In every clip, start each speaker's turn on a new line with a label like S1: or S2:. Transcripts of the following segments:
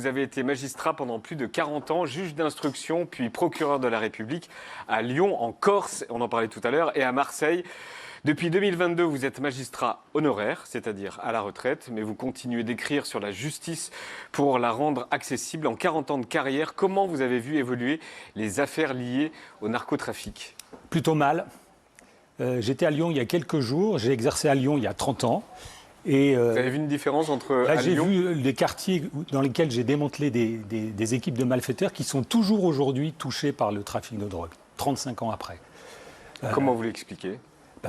S1: vous avez été magistrat pendant plus de 40 ans, juge d'instruction, puis procureur de la République à Lyon, en Corse, on en parlait tout à l'heure, et à Marseille. Depuis 2022, vous êtes magistrat honoraire, c'est-à-dire à la retraite, mais vous continuez d'écrire sur la justice pour la rendre accessible. En 40 ans de carrière, comment vous avez vu évoluer les affaires liées au narcotrafic ?
S2: Plutôt mal. J'étais à Lyon il y a quelques jours, j'ai exercé à Lyon il y a 30 ans. Et,
S1: vous avez vu une différence entre
S2: là,
S1: à Lyon ?
S2: J'ai vu des quartiers dans lesquels j'ai démantelé des équipes de malfaiteurs qui sont toujours aujourd'hui touchés par le trafic de drogue, 35 ans après.
S1: Comment vous l'expliquez ?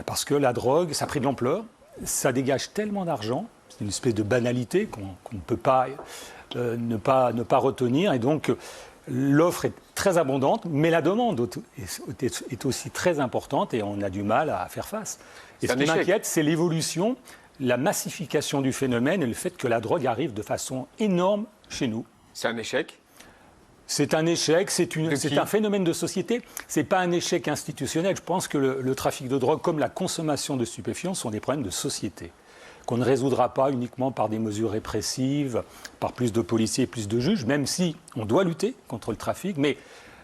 S2: Parce que la drogue, ça a pris de l'ampleur, ça dégage tellement d'argent, c'est une espèce de banalité qu'on ne peut pas, ne pas retenir. Et donc, l'offre est très abondante, mais la demande est aussi très importante et on a du mal à faire face. Et ce qui m'inquiète, c'est l'évolution, la massification du phénomène et le fait que la drogue arrive de façon énorme chez nous.
S1: C'est un échec ?
S2: C'est un échec, c'est un phénomène de société. Ce n'est pas un échec institutionnel. Je pense que le trafic de drogue, comme la consommation de stupéfiants, sont des problèmes de société, qu'on ne résoudra pas uniquement par des mesures répressives, par plus de policiers et plus de juges, même si on doit lutter contre le trafic. Mais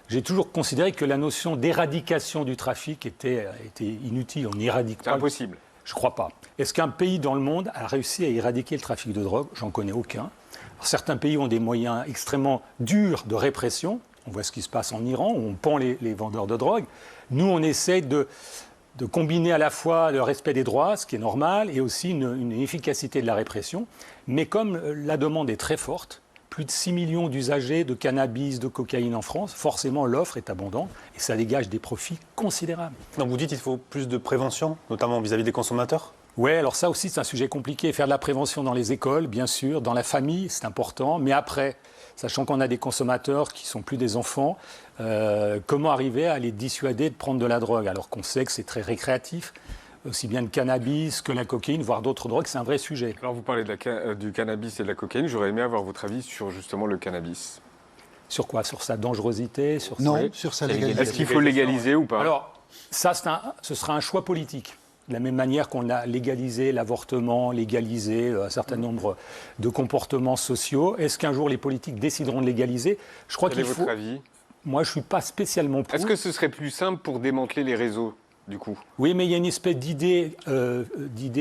S2: j'ai toujours considéré que la notion d'éradication du trafic était inutile. On n'éradique pas.
S1: C'est impossible.
S2: Je ne crois pas. Est-ce qu'un pays dans le monde a réussi à éradiquer le trafic de drogue ? J'en connais aucun. Alors, certains pays ont des moyens extrêmement durs de répression. On voit ce qui se passe en Iran, où on pend les vendeurs de drogue. Nous, on essaie de combiner à la fois le respect des droits, ce qui est normal, et aussi une efficacité de la répression. Mais comme la demande est très forte, plus de 6 millions d'usagers de cannabis, de cocaïne en France, forcément l'offre est abondante et ça dégage des profits considérables.
S3: Donc vous dites qu'il faut plus de prévention, notamment vis-à-vis des consommateurs ?
S2: Oui, alors ça aussi c'est un sujet compliqué. Faire de la prévention dans les écoles, bien sûr, dans la famille, c'est important. Mais après, sachant qu'on a des consommateurs qui ne sont plus des enfants, comment arriver à les dissuader de prendre de la drogue alors qu'on sait que c'est très récréatif ? Aussi bien le cannabis que la cocaïne, voire d'autres drogues, c'est un vrai sujet.
S1: Alors vous parlez du cannabis et de la cocaïne, j'aurais aimé avoir votre avis sur justement le cannabis.
S2: Sur quoi ? Sur sa dangerosité ? Sur
S4: sa légalisation.
S1: Est-ce qu'il faut légaliser ou pas ?
S2: Alors, ça, ce sera un choix politique. De la même manière qu'on a légalisé l'avortement, légalisé un certain nombre de comportements sociaux, est-ce qu'un jour les politiques décideront de légaliser ? Je crois qu'il faut...
S1: Quel est votre avis ?
S2: Moi, je ne suis pas spécialement pour.
S1: Est-ce que ce serait plus simple pour démanteler les réseaux ? Du coup.
S2: Oui, mais il y a une espèce d'idée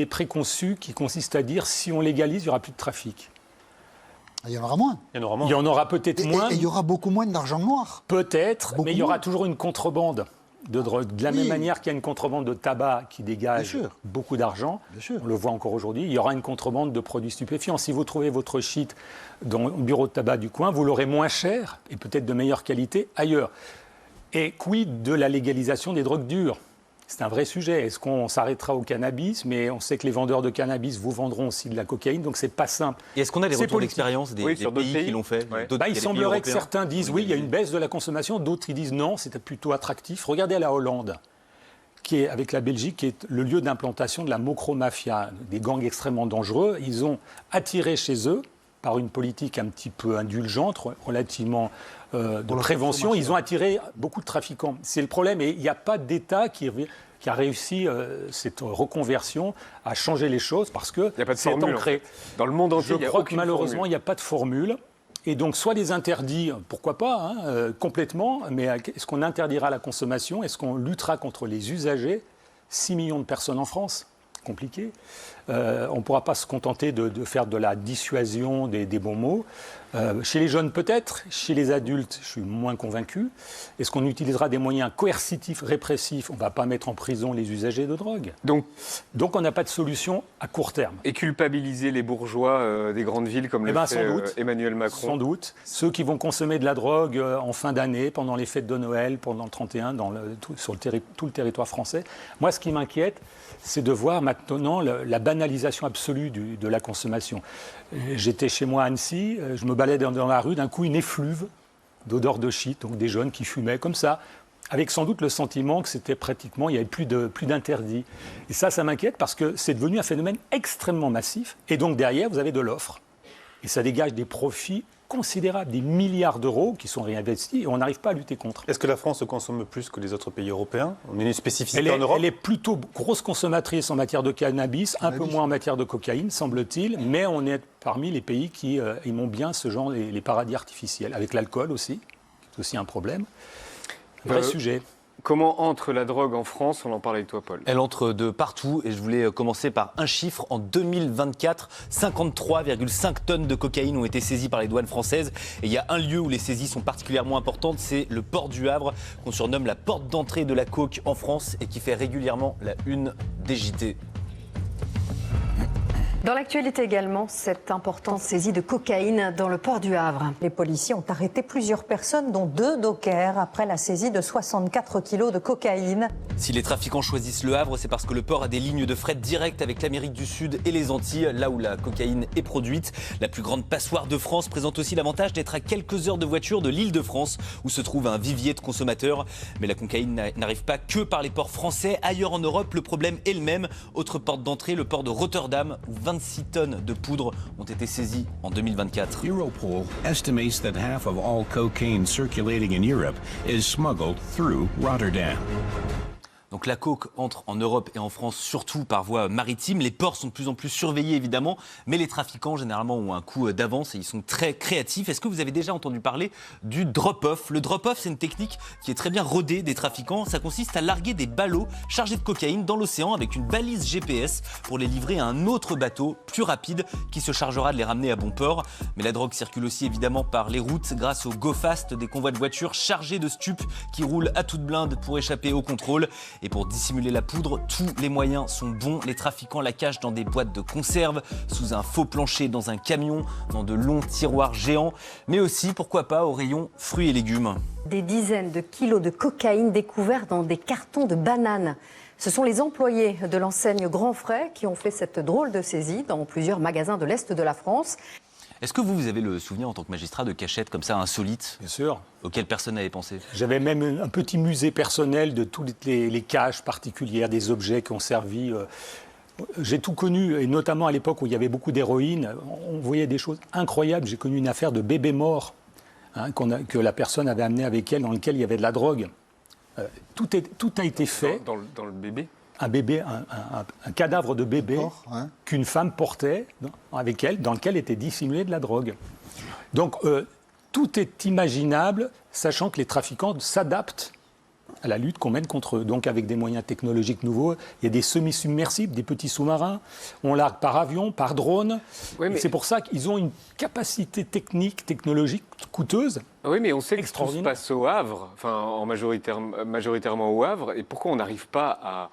S2: préconçue qui consiste à dire si on légalise, il n'y aura plus de trafic.
S4: Il y en aura moins.
S2: Il y en aura peut-être moins.
S4: Et il y aura beaucoup moins d'argent noir.
S2: Peut-être, mais il y aura toujours une contrebande de drogue. De la même manière qu'il y a une contrebande de tabac qui dégage beaucoup d'argent, on le voit encore aujourd'hui, il y aura une contrebande de produits stupéfiants. Si vous trouvez votre shit dans le bureau de tabac du coin, vous l'aurez moins cher et peut-être de meilleure qualité ailleurs. Et quid de la légalisation des drogues dures ? C'est un vrai sujet. Est-ce qu'on s'arrêtera au cannabis ? Mais on sait que les vendeurs de cannabis vous vendront aussi de la cocaïne, donc c'est pas simple.
S5: Et est-ce qu'on a des retours d'expérience des pays qui l'ont fait ?
S2: Il semblerait que certains disent oui, il y a une baisse de la consommation, d'autres ils disent non, c'était plutôt attractif. Regardez à la Hollande, qui est avec la Belgique, qui est le lieu d'implantation de la mocro-mafia, des gangs extrêmement dangereux. Ils ont attiré chez eux, par une politique un petit peu indulgente, relativement de prévention, ils ont attiré beaucoup de trafiquants. C'est le problème, et il n'y a pas d'État qui a réussi cette reconversion à changer les choses, parce que c'est ancré.
S1: En fait. Dans le monde entier,
S2: je crois que malheureusement, il n'y a pas de formule. Et donc, soit les interdits, pourquoi pas, complètement, mais est-ce qu'on interdira la consommation ? Est-ce qu'on luttera contre les usagers ? 6 millions de personnes en France, compliqué. On ne pourra pas se contenter de faire de la dissuasion des bons mots. Chez les jeunes peut-être, chez les adultes je suis moins convaincu. Est-ce qu'on utilisera des moyens coercitifs, répressifs ? On ne va pas mettre en prison les usagers de drogue. Donc on n'a pas de solution à court terme.
S1: Et culpabiliser les bourgeois des grandes villes comme le fait Emmanuel Macron ?
S2: Sans doute. Ceux qui vont consommer de la drogue en fin d'année, pendant les fêtes de Noël, pendant le 31, sur tout le territoire français. Moi, ce qui m'inquiète, c'est de voir maintenant la banalisation absolue de la consommation. J'étais chez moi à Annecy, je me baladais dans la rue, d'un coup une effluve d'odeur de shit, donc des jeunes qui fumaient comme ça, avec sans doute le sentiment que c'était pratiquement, il n'y avait plus d'interdits. Et ça m'inquiète parce que c'est devenu un phénomène extrêmement massif, et donc derrière vous avez de l'offre. Et ça dégage des profits considérables, des milliards d'euros qui sont réinvestis et on n'arrive pas à lutter contre.
S3: Est-ce que la France consomme plus que les autres pays européens? On a une spécificité en Europe?
S2: Elle est plutôt grosse consommatrice en matière de cannabis, un peu moins en matière de cocaïne, semble-t-il, mais on est parmi les pays qui aiment bien ce genre, les paradis artificiels, avec l'alcool aussi, qui est aussi un problème. Vrai sujet.
S1: Comment entre la drogue en France? On en parlait avec toi, Paul.
S5: Elle entre de partout et je voulais commencer par un chiffre. En 2024, 53,5 tonnes de cocaïne ont été saisies par les douanes françaises. Et il y a un lieu où les saisies sont particulièrement importantes, c'est le port du Havre, qu'on surnomme la porte d'entrée de la coke en France et qui fait régulièrement la une des JT.
S6: Dans l'actualité également, cette importante saisie de cocaïne dans le port du Havre. Les policiers ont arrêté plusieurs personnes, dont 2 dockers, après la saisie de 64 kilos de cocaïne.
S5: Si les trafiquants choisissent le Havre, c'est parce que le port a des lignes de fret directes avec l'Amérique du Sud et les Antilles, là où la cocaïne est produite. La plus grande passoire de France présente aussi l'avantage d'être à quelques heures de voiture de l'Île-de-France, où se trouve un vivier de consommateurs. Mais la cocaïne n'arrive pas que par les ports français. Ailleurs en Europe, le problème est le même. Autre porte d'entrée, le port de Rotterdam, où 26 tonnes de poudre ont été saisies en 2024.
S7: Europol estimates that half of all cocaine circulating in Europe is smuggled through Rotterdam.
S5: Donc la coke entre en Europe et en France surtout par voie maritime. Les ports sont de plus en plus surveillés évidemment, mais les trafiquants généralement ont un coup d'avance et ils sont très créatifs. Est-ce que vous avez déjà entendu parler du drop-off? Le drop-off, c'est une technique qui est très bien rodée des trafiquants. Ça consiste à larguer des ballots chargés de cocaïne dans l'océan avec une balise GPS pour les livrer à un autre bateau plus rapide qui se chargera de les ramener à bon port. Mais la drogue circule aussi évidemment par les routes grâce au Go Fast, des convois de voitures chargés de stupes qui roulent à toute blinde pour échapper au contrôle. Et pour dissimuler la poudre, tous les moyens sont bons. Les trafiquants la cachent dans des boîtes de conserve, sous un faux plancher, dans un camion, dans de longs tiroirs géants, mais aussi, pourquoi pas, au rayon fruits et légumes.
S6: Des dizaines de kilos de cocaïne découverts dans des cartons de bananes. Ce sont les employés de l'enseigne Grand Frais qui ont fait cette drôle de saisie dans plusieurs magasins de l'Est de la France.
S5: Est-ce que vous avez le souvenir en tant que magistrat de cachettes comme ça insolites?
S2: Bien sûr.
S5: Auxquelles personne n'avait pensé?
S2: J'avais même un petit musée personnel de toutes les caches particulières, des objets qui ont servi. J'ai tout connu, et notamment à l'époque où il y avait beaucoup d'héroïne, on voyait des choses incroyables. J'ai connu une affaire de bébé mort que la personne avait amené avec elle, dans lequel il y avait de la drogue. Tout a été fait.
S1: Dans le bébé?
S2: Un bébé, un cadavre de bébé qu'une femme portait avec elle, dans lequel était dissimulée de la drogue. Donc tout est imaginable, sachant que les trafiquants s'adaptent à la lutte qu'on mène contre eux. Donc avec des moyens technologiques nouveaux, il y a des semi-submersibles, des petits sous-marins, on largue par avion, par drone. Oui, mais... C'est pour ça qu'ils ont une capacité technologique coûteuse.
S1: Oui, mais on sait que tout se passe au Havre, enfin majoritairement au Havre, et pourquoi on n'arrive pas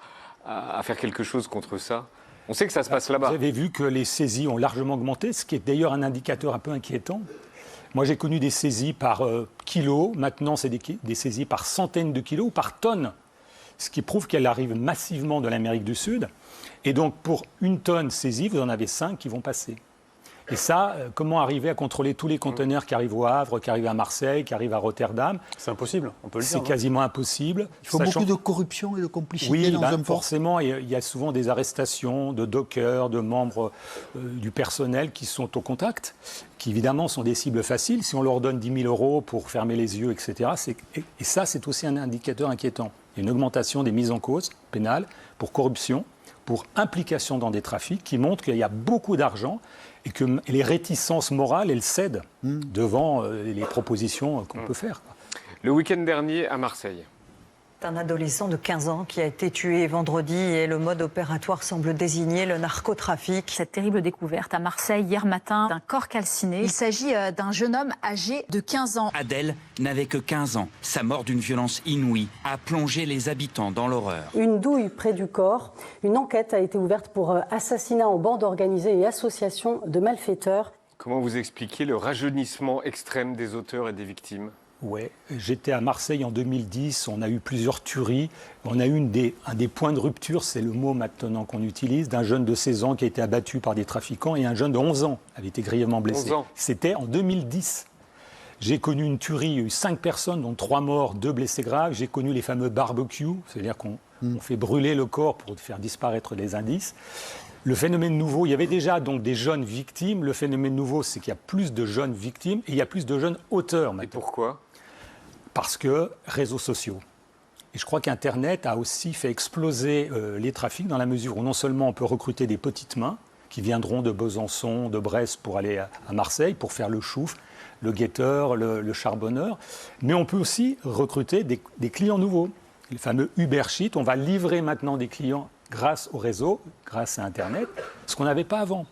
S1: à faire quelque chose contre ça? On sait que ça se passe là-bas.
S2: Vous avez vu que les saisies ont largement augmenté, ce qui est d'ailleurs un indicateur un peu inquiétant. Moi, j'ai connu des saisies par kilo. Maintenant, c'est des saisies par centaines de kilos ou par tonnes, ce qui prouve qu'elle arrive massivement de l'Amérique du Sud. Et donc, pour une tonne saisie, vous en avez 5 qui vont passer. Et ça, comment arriver à contrôler tous les conteneurs qui arrivent au Havre, qui arrivent à Marseille, qui arrivent à Rotterdam?
S3: C'est impossible, on peut le dire.
S2: C'est quasiment impossible.
S4: Il faut beaucoup de corruption et de complicité dans un port.
S2: Forcément, il y a souvent des arrestations de dockers, de membres du personnel qui sont au contact, qui évidemment sont des cibles faciles. Si on leur donne 10 000 euros pour fermer les yeux, etc., et ça, c'est aussi un indicateur inquiétant. Il y a une augmentation des mises en cause pénales pour corruption, pour implication dans des trafics, qui montrent qu'il y a beaucoup d'argent et que les réticences morales, elles cèdent devant les propositions qu'on peut faire.
S1: Le week-end dernier à Marseille.
S6: Un adolescent de 15 ans qui a été tué vendredi et le mode opératoire semble désigner le narcotrafic.
S8: Cette terrible découverte à Marseille hier matin d'un corps calciné. Il s'agit d'un jeune homme âgé de 15 ans.
S9: Adèle n'avait que 15 ans. Sa mort d'une violence inouïe a plongé les habitants dans l'horreur.
S10: Une douille près du corps. Une enquête a été ouverte pour assassinat en bande organisée et association de malfaiteurs.
S1: Comment vous expliquez le rajeunissement extrême des auteurs et des victimes ?
S2: Oui, j'étais à Marseille en 2010, on a eu plusieurs tueries. On a eu un des points de rupture, c'est le mot maintenant qu'on utilise, d'un jeune de 16 ans qui a été abattu par des trafiquants et un jeune de 11 ans avait été grièvement blessé. C'était en 2010. J'ai connu une tuerie, il y a eu 5 personnes, dont 3 morts, 2 blessés graves. J'ai connu les fameux barbecues, c'est-à-dire qu'on fait brûler le corps pour faire disparaître les indices. Le phénomène nouveau, il y avait déjà donc des jeunes victimes. Le phénomène nouveau, c'est qu'il y a plus de jeunes victimes et il y a plus de jeunes auteurs maintenant.
S1: Et pourquoi ?
S2: Parce que réseaux sociaux. Et je crois qu'Internet a aussi fait exploser les trafics dans la mesure où non seulement on peut recruter des petites mains qui viendront de Besançon, de Brest pour aller à Marseille, pour faire le chouf, le guetteur, le charbonneur, mais on peut aussi recruter des clients nouveaux. Les fameux Uber Sheet, on va livrer maintenant des clients grâce au réseau, grâce à Internet, ce qu'on n'avait pas avant.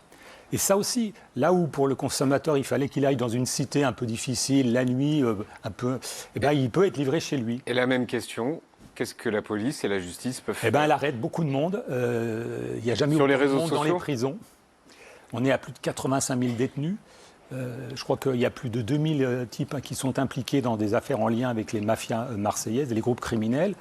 S2: Et ça aussi, là où pour le consommateur, il fallait qu'il aille dans une cité un peu difficile, la nuit, eh ben, il peut être livré chez lui.
S1: Et la même question, qu'est-ce que la police et la justice peuvent faire ?
S2: Eh ben, elle arrête beaucoup de monde. Il n'y a jamais eu
S1: Sur les
S2: beaucoup de
S1: réseaux
S2: monde dans
S1: sociaux
S2: les prisons. On est à plus de 85 000 détenus. Je crois qu'il y a plus de 2000 types qui sont impliqués dans des affaires en lien avec les mafias marseillaises et les groupes criminels.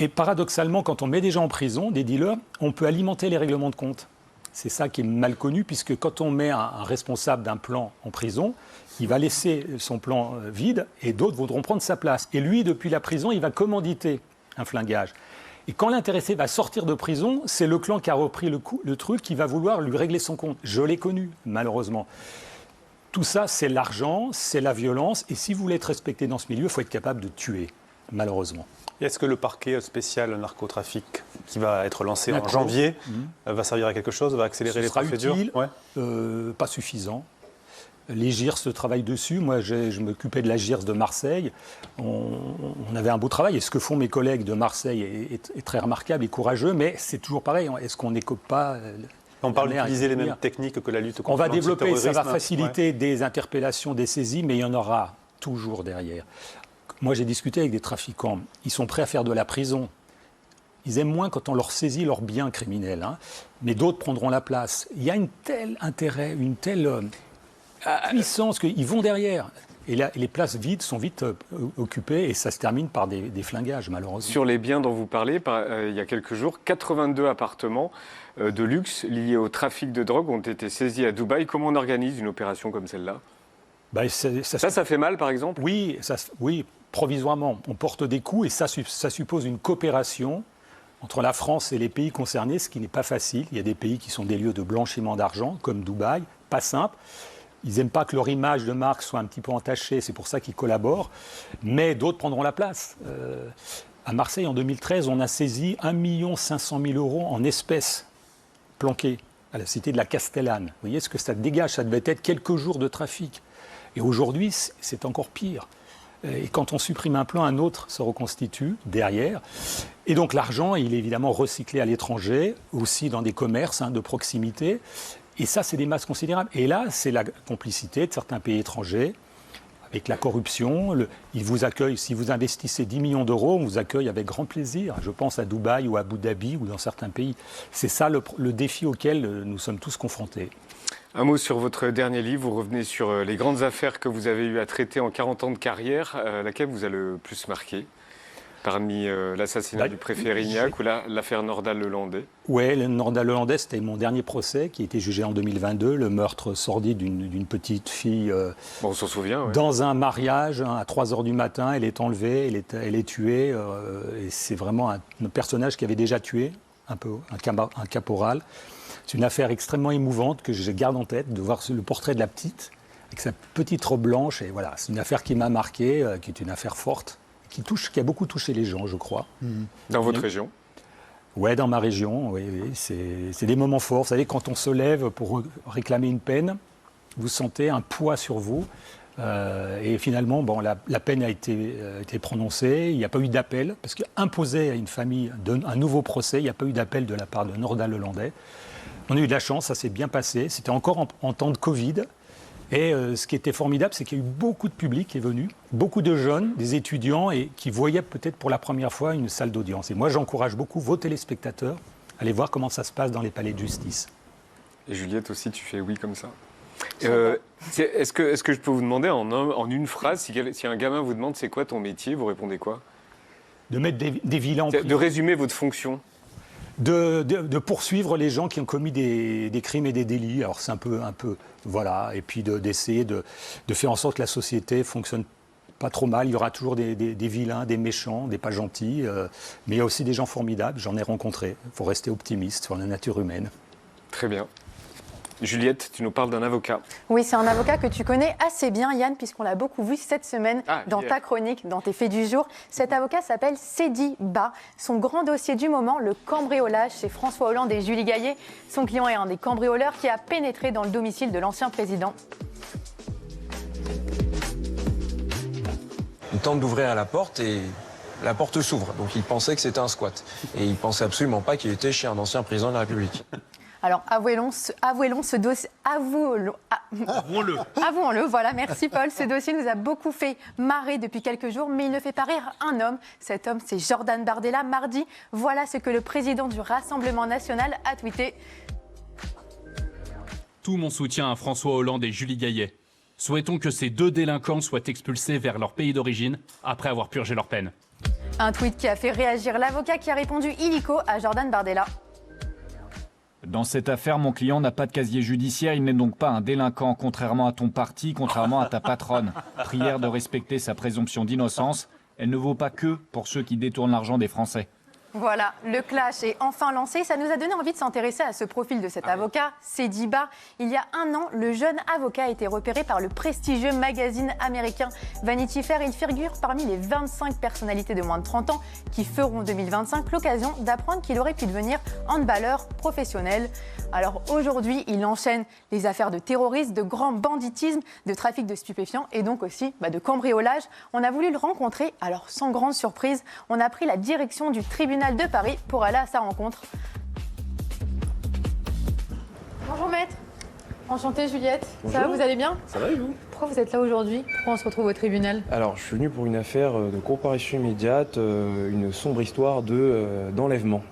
S2: Et paradoxalement, quand on met des gens en prison, des dealers, on peut alimenter les règlements de compte. C'est ça qui est mal connu, puisque quand on met un responsable d'un plan en prison, il va laisser son plan vide et d'autres voudront prendre sa place. Et lui, depuis la prison, il va commanditer un flingage. Et quand l'intéressé va sortir de prison, c'est le clan qui a repris le truc qui va vouloir lui régler son compte. Je l'ai connu, malheureusement. Tout ça, c'est l'argent, c'est la violence. Et si vous voulez être respecté dans ce milieu, il faut être capable de tuer, malheureusement.
S3: Et est-ce que le parquet spécial narcotrafic qui va être lancé en janvier va servir à quelque chose, va accélérer les procédures ?
S2: Utile, pas suffisant. Les GIRS travaillent dessus. Moi, je m'occupais de la GIRS de Marseille. On avait un beau travail. Et ce que font mes collègues de Marseille est très remarquable et courageux. Mais c'est toujours pareil. Est-ce qu'on n'écope pas
S3: On parle d'utiliser les mêmes techniques que la lutte contre
S2: le terrorisme. On va développer, ça va faciliter des interpellations, des saisies, mais il y en aura toujours derrière. Moi, j'ai discuté avec des trafiquants. Ils sont prêts à faire de la prison. Ils aiment moins quand on leur saisit leurs biens criminels. Mais d'autres prendront la place. Il y a un tel intérêt, une telle puissance qu'ils vont derrière. Et là, les places vides sont vite occupées et ça se termine par des flingages, malheureusement.
S1: Sur les biens dont vous parlez, il y a quelques jours, 82 appartements de luxe liés au trafic de drogue ont été saisis à Dubaï. Comment on organise une opération comme celle-là ? Ça fait mal, par exemple ?
S2: Oui, provisoirement. On porte des coups et ça suppose une coopération entre la France et les pays concernés, ce qui n'est pas facile. Il y a des pays qui sont des lieux de blanchiment d'argent, comme Dubaï, pas simple. Ils n'aiment pas que leur image de marque soit un petit peu entachée, c'est pour ça qu'ils collaborent. Mais d'autres prendront la place. À Marseille, en 2013, on a saisi 1 500 000 € en espèces planquées à la cité de la Castellane. Vous voyez ce que ça dégage ? Ça devait être quelques jours de trafic. Et aujourd'hui, c'est encore pire. Et quand on supprime un plan, un autre se reconstitue derrière. Et donc l'argent, il est évidemment recyclé à l'étranger, aussi dans des commerces de proximité. Et ça, c'est des masses considérables. Et là, c'est la complicité de certains pays étrangers avec la corruption. Ils vous accueillent, si vous investissez 10 millions d'euros, on vous accueille avec grand plaisir. Je pense à Dubaï ou à Abu Dhabi ou dans certains pays. C'est ça le défi auquel nous sommes tous confrontés.
S1: Un mot sur votre dernier livre. Vous revenez sur les grandes affaires que vous avez eu à traiter en 40 ans de carrière. Laquelle vous a le plus marqué ? Parmi l'assassinat du préfet Rignac ou l'affaire Nordal-Lelandais ?
S2: Oui, le Nordal-Lelandais, c'était mon dernier procès qui a été jugé en 2022. Le meurtre sordide d'une petite fille
S1: on s'en souvient,
S2: dans un mariage à 3h du matin. Elle est enlevée, elle est tuée. Et c'est vraiment un personnage qui avait déjà tué un caporal. C'est une affaire extrêmement émouvante que je garde en tête, de voir le portrait de la petite, avec sa petite robe blanche. Et voilà, c'est une affaire qui m'a marqué, qui est une affaire forte. Qui a beaucoup touché les gens, je crois.
S1: Dans votre région ?
S2: Oui, dans ma région, oui. C'est des moments forts. Vous savez, quand on se lève pour réclamer une peine, vous sentez un poids sur vous. Et finalement, la peine a été prononcée. Il n'y a pas eu d'appel, parce qu'imposer à une famille un nouveau procès, il n'y a pas eu d'appel de la part de Nordal-Lelandais. On a eu de la chance, ça s'est bien passé. C'était encore en temps de Covid. Et ce qui était formidable, c'est qu'il y a eu beaucoup de public qui est venu, beaucoup de jeunes, des étudiants, et qui voyaient peut-être pour la première fois une salle d'audience. Et moi, j'encourage beaucoup vos téléspectateurs à aller voir comment ça se passe dans les palais de justice.
S1: Et Juliette aussi, tu fais oui comme ça. Est-ce que je peux vous demander en une phrase, si un gamin vous demande c'est quoi ton métier, vous répondez quoi ?
S2: De mettre des vilains en prison.
S1: De résumer votre fonction.
S2: De poursuivre les gens qui ont commis des crimes et des délits. Alors c'est un peu voilà, et puis d'essayer de faire en sorte que la société fonctionne pas trop mal. Il y aura toujours des vilains, des méchants, des pas gentils, mais il y a aussi des gens formidables. J'en ai rencontré. Il faut rester optimiste sur la nature humaine.
S1: Très bien. Juliette, tu nous parles d'un avocat.
S11: Oui, c'est un avocat que tu connais assez bien, Yann, puisqu'on l'a beaucoup vu cette semaine dans
S1: hier.
S11: ta chronique, dans tes faits du jour. Cet avocat s'appelle Seydi Ba. Son grand dossier du moment, le cambriolage chez François Hollande et Julie Gaillet. Son client est un des cambrioleurs qui a pénétré dans le domicile de l'ancien président.
S12: Il tente d'ouvrir la porte et la porte s'ouvre. Donc il pensait que c'était un squat. Et il pensait absolument pas qu'il était chez un ancien président de la République.
S11: Alors, avouons-le, ce dossier... Avouons-le, voilà, merci Paul. Ce dossier nous a beaucoup fait marrer depuis quelques jours, mais il ne fait pas rire un homme. Cet homme, c'est Jordan Bardella. Mardi, voilà ce que le président du Rassemblement national a tweeté.
S13: Tout mon soutien à François Hollande et Julie Gaillet. Souhaitons que ces 2 délinquants soient expulsés vers leur pays d'origine après avoir purgé leur peine.
S11: Un tweet qui a fait réagir l'avocat qui a répondu illico à Jordan Bardella.
S14: Dans cette affaire, mon client n'a pas de casier judiciaire, il n'est donc pas un délinquant, contrairement à ton parti, contrairement à ta patronne. Prière de respecter sa présomption d'innocence, elle ne vaut pas que pour ceux qui détournent l'argent des Français.
S11: Voilà, le clash est enfin lancé. Ça nous a donné envie de s'intéresser à ce profil de cet avocat, Seydi Ba. Il y a un an, le jeune avocat a été repéré par le prestigieux magazine américain Vanity Fair. Il figure parmi les 25 personnalités de moins de 30 ans qui feront 2025 l'occasion d'apprendre qu'il aurait pu devenir handballeur professionnel. Alors aujourd'hui, il enchaîne les affaires de terrorisme, de grand banditisme, de trafic de stupéfiants et donc aussi de cambriolage. On a voulu le rencontrer, alors sans grande surprise, on a pris la direction du tribunal de Paris pour aller à sa rencontre. Bonjour maître. Enchantée Juliette.
S15: Bonjour.
S11: Ça va, vous allez bien?
S15: Ça va et vous?
S11: Pourquoi vous êtes là aujourd'hui? Pourquoi on se retrouve au tribunal?
S15: Alors, je suis venu pour une affaire de comparution immédiate, une sombre histoire d'enlèvement.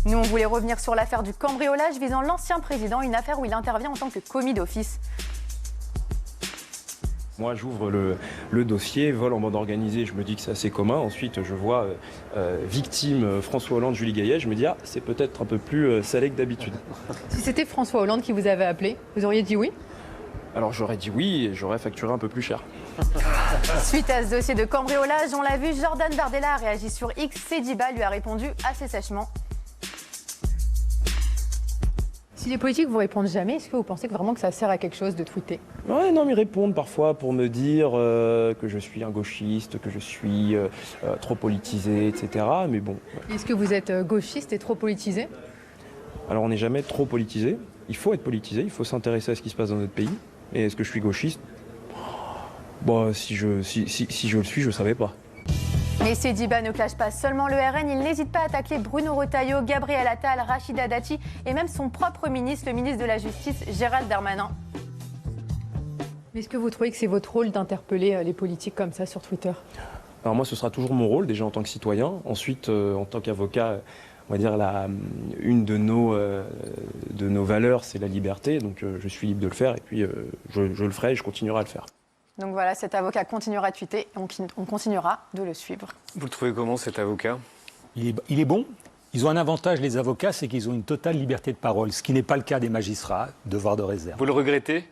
S11: Nous, on voulait revenir sur l'affaire du cambriolage visant l'ancien président, une affaire où il intervient en tant que commis d'office.
S15: Moi, j'ouvre le dossier, vol en bande organisée, je me dis que c'est assez commun. Ensuite, je vois victime François Hollande, Julie Gaillet, je me dis, c'est peut-être un peu plus salé que d'habitude.
S11: Si c'était François Hollande qui vous avait appelé, vous auriez dit oui?
S15: Alors, j'aurais dit oui et j'aurais facturé un peu plus cher.
S11: Suite à ce dossier de cambriolage, on l'a vu, Jordan Bardella a réagi sur X, Seydi Ba lui a répondu assez sèchement. Si les politiques vous répondent jamais, est-ce que vous pensez vraiment que ça sert à quelque chose de tweeter?
S15: Ouais, non, mais ils répondent parfois pour me dire que je suis un gauchiste, que je suis trop politisé, etc. Mais bon.
S11: Est-ce que vous êtes gauchiste et trop politisé?
S15: Alors, on n'est jamais trop politisé. Il faut être politisé, il faut s'intéresser à ce qui se passe dans notre pays. Et est-ce que je suis gauchiste? Bon, si je le suis, je ne savais pas.
S11: Mais Seydi Ba ne clash pas seulement le RN, il n'hésite pas à tacler Bruno Retailleau, Gabriel Attal, Rachida Dati et même son propre ministre, le ministre de la Justice, Gérald Darmanin. Mais est-ce que vous trouvez que c'est votre rôle d'interpeller les politiques comme ça sur Twitter?
S15: Alors moi, ce sera toujours mon rôle, déjà en tant que citoyen. Ensuite, en tant qu'avocat, on va dire une de nos valeurs, c'est la liberté. Donc je suis libre de le faire et puis je le ferai et je continuerai à le faire.
S11: Donc voilà, cet avocat continuera à tweeter et on continuera de le suivre.
S1: Vous le trouvez comment, cet avocat?
S2: Il est bon. Ils ont un avantage, les avocats, c'est qu'ils ont une totale liberté de parole, ce qui n'est pas le cas des magistrats, devoir de réserve.
S1: Vous le regrettez?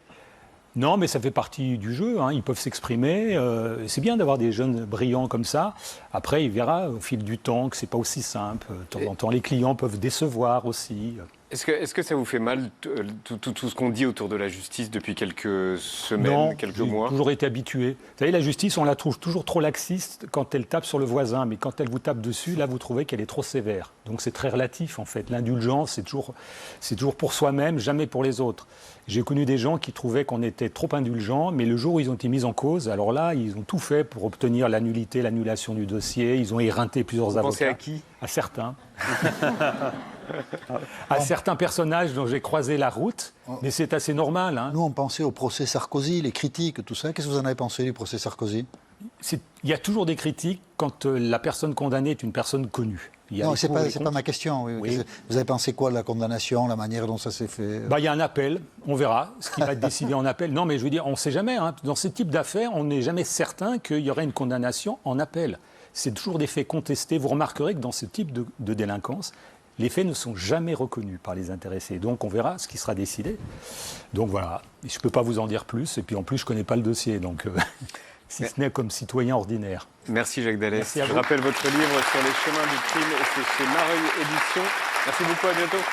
S2: Non, mais ça fait partie du jeu, ils peuvent s'exprimer. C'est bien d'avoir des jeunes brillants comme ça. Après, il verra au fil du temps que ce n'est pas aussi simple. De temps en temps, les clients peuvent décevoir aussi.
S1: Est-ce que ça vous fait mal, tout ce qu'on dit autour de la justice depuis quelques semaines, quelques mois?
S2: J'ai toujours été habitué. Vous savez, la justice, on la trouve toujours trop laxiste quand elle tape sur le voisin, mais quand elle vous tape dessus, là, vous trouvez qu'elle est trop sévère. Donc c'est très relatif, en fait. L'indulgence, c'est toujours pour soi-même, jamais pour les autres. J'ai connu des gens qui trouvaient qu'on était trop indulgents, mais le jour où ils ont été mis en cause, alors là, ils ont tout fait pour obtenir l'annulation du dossier. Ils ont éreinté plusieurs avocats.
S1: Vous pensez à qui?
S2: À certains. À certains personnages dont j'ai croisé la route, mais c'est assez normal.
S4: Nous, on pensait au procès Sarkozy, les critiques, tout ça. Qu'est-ce que vous en avez pensé du procès Sarkozy?
S2: Il y a toujours des critiques quand la personne condamnée est une personne connue.
S4: Non, c'est pas ma question. Oui. Vous avez pensé quoi de la condamnation, la manière dont ça s'est fait?
S2: Il y a un appel, on verra ce qui va être décidé en appel. Non, mais je veux dire, on ne sait jamais. Dans ce type d'affaires, on n'est jamais certain qu'il y aurait une condamnation en appel. C'est toujours des faits contestés. Vous remarquerez que dans ce type de délinquance, les faits ne sont jamais reconnus par les intéressés. Donc on verra ce qui sera décidé. Donc voilà, je ne peux pas vous en dire plus. Et puis en plus, je ne connais pas le dossier, donc si ce n'est comme citoyen ordinaire.
S1: Merci Jacques Dallès.
S2: Merci à vous.
S1: Je rappelle votre livre sur les chemins du crime, et c'est chez Mareuil Éditions. Merci beaucoup, à bientôt.